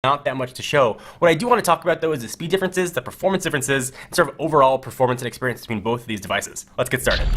not that much to show. What I do want to talk about though is the speed differences, the performance differences, and sort of overall performance and experience between both of these devices. Let's get started.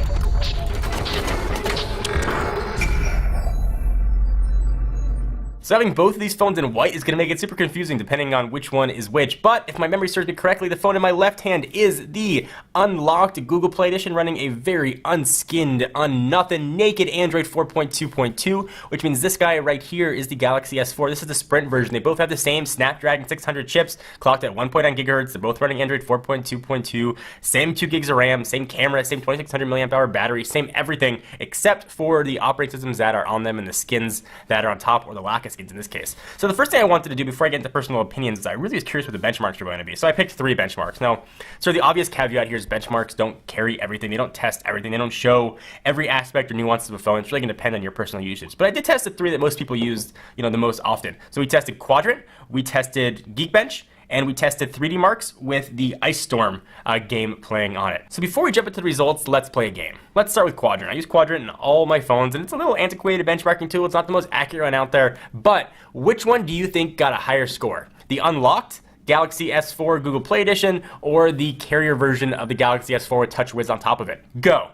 So having both of these phones in white is going to make it super confusing depending on which one is which, but if my memory serves me correctly, the phone in my left hand is the unlocked Google Play Edition running a very unskinned, unnothing, naked Android 4.2.2, which means this guy right here is the Galaxy S4. This is the Sprint version. They both have the same Snapdragon 600 chips, clocked at 1.9 gigahertz. They're both running Android 4.2.2, same 2 gigs of RAM, same camera, same 2600 milliamp hour battery, same everything except for the operating systems that are on them and the skins that are on top, or the lack of skins in this case. So the first thing I wanted to do before I get into personal opinions is I really was curious what the benchmarks were going to be. So I picked 3 benchmarks. Now, so the obvious caveat here is benchmarks don't carry everything. They don't test everything. They don't show every aspect or nuances of a phone. It's really going to depend on your personal usage. But I did test the 3 that most people used, the most often. So we tested Quadrant, we tested Geekbench, and we tested 3D Marks with the Ice Storm game playing on it. So before we jump into the results, let's play a game. Let's start with Quadrant. I use Quadrant in all my phones, and it's a little antiquated benchmarking tool. It's not the most accurate one out there, but which one do you think got a higher score? The unlocked Galaxy S4 Google Play Edition, or the carrier version of the Galaxy S4 with TouchWiz on top of it? Go!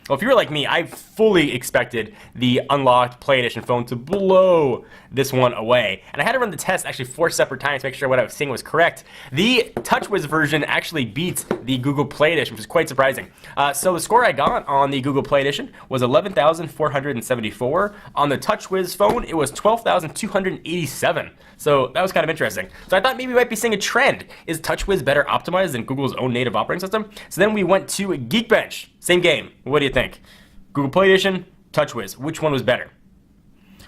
Well, if you were like me, I fully expected the unlocked Play Edition phone to blow this one away. And I had to run the test actually 4 separate times to make sure what I was seeing was correct. The TouchWiz version actually beats the Google Play Edition, which is quite surprising. So the score I got on the Google Play Edition was 11,474. On the TouchWiz phone, it was 12,287. So that was kind of interesting. So I thought maybe we might be seeing a trend. Is TouchWiz better optimized than Google's own native operating system? So then we went to Geekbench. Same game. What do you think? Google Play Edition, TouchWiz. Which one was better?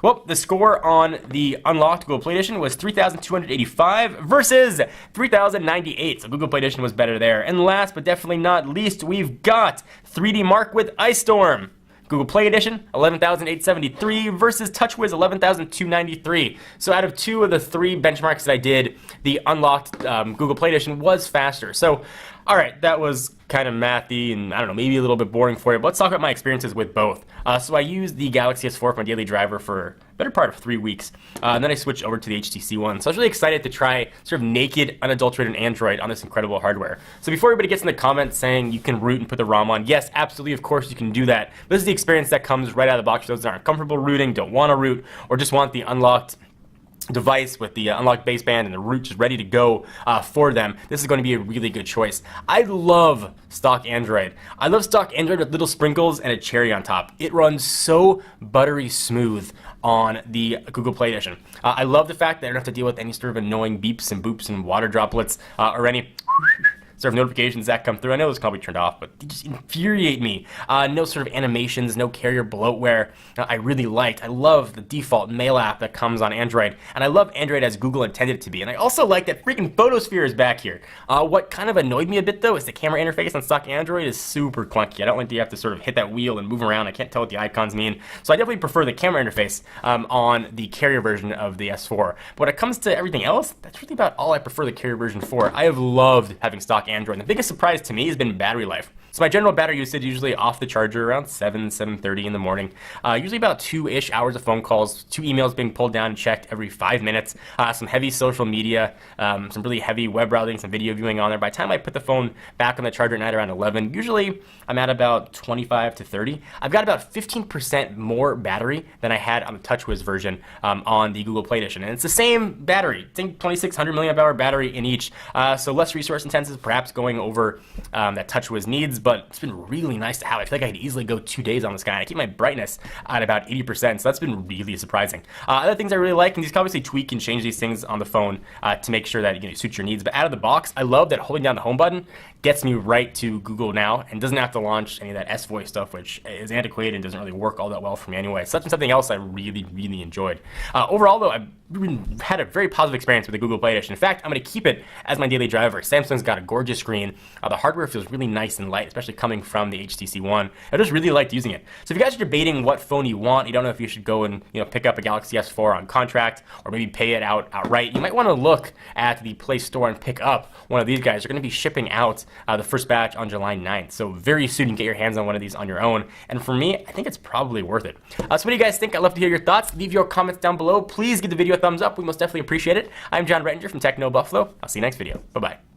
Well, the score on the unlocked Google Play Edition was 3,285 versus 3,098. So Google Play Edition was better there. And last but definitely not least, we've got 3D Mark with Ice Storm. Google Play Edition, 11,873 versus TouchWiz, 11,293. So out of 2 of the 3 benchmarks that I did, the unlocked Google Play Edition was faster. So, all right, that was kind of mathy and I don't know, maybe a little bit boring for you, but let's talk about my experiences with both. So I used the Galaxy S4 for my daily driver for a better part of 3 weeks, and then I switched over to the HTC One. So I was really excited to try sort of naked, unadulterated Android on this incredible hardware. So before everybody gets in the comments saying you can root and put the ROM on, yes, absolutely, of course you can do that. This is the experience that comes right out of the box for those that aren't comfortable rooting, don't want to root, or just want the unlocked device with the unlocked baseband and the root just ready to go for them. This is going to be a really good choice. I love stock Android. I love stock Android with little sprinkles and a cherry on top. It runs so buttery smooth on the Google Play Edition. I love the fact that I don't have to deal with any sort of annoying beeps and boops and water droplets or any sort of notifications that come through. I know those can all be turned off, but they just infuriate me. No sort of animations, no carrier bloatware. I really liked. I love the default mail app that comes on Android, and I love Android as Google intended it to be. And I also like that freaking photosphere is back here. What kind of annoyed me a bit though is the camera interface on stock Android is super clunky. I don't like that you have to sort of hit that wheel and move around. I can't tell what the icons mean. So I definitely prefer the camera interface on the carrier version of the S4. But when it comes to everything else, that's really about all I prefer the carrier version for. I have loved having stock Android. And the biggest surprise to me has been battery life. So my general battery usage usually off the charger around 7:30 in the morning. Usually about 2-ish hours of phone calls, 2 emails being pulled down and checked every 5 minutes, some heavy social media, some really heavy web browsing, some video viewing on there. By the time I put the phone back on the charger at night around 11, usually I'm at about 25 to 30. I've got about 15% more battery than I had on the TouchWiz version on the Google Play Edition. And it's the same battery, I think 2600 milliamp hour battery in each. So less resource intensive, perhaps going over that TouchWiz needs, but it's been really nice to have. I feel like I could easily go 2 days on this guy. I keep my brightness at about 80%, so that's been really surprising. Other things I really like, and you can obviously tweak and change these things on the phone to make sure that it suits your needs, but out of the box, I love that holding down the home button gets me right to Google Now and doesn't have to launch any of that S-Voice stuff, which is antiquated and doesn't really work all that well for me anyway. So that's something else I really, really enjoyed. Overall, though, I've had a very positive experience with the Google Play Edition. In fact, I'm going to keep it as my daily driver. Samsung's got a gorgeous gorgeous screen. The hardware feels really nice and light, especially coming from the HTC One. I just really liked using it. So if you guys are debating what phone you want, you don't know if you should go and pick up a Galaxy S4 on contract or maybe pay it outright, you might want to look at the Play Store and pick up one of these guys. They're going to be shipping out the first batch on July 9th. So very soon you can get your hands on one of these on your own. And for me, I think it's probably worth it. So what do you guys think? I'd love to hear your thoughts. Leave your comments down below. Please give the video a thumbs up. We most definitely appreciate it. I'm John Rettinger from Techno Buffalo. I'll see you next video. Bye-bye.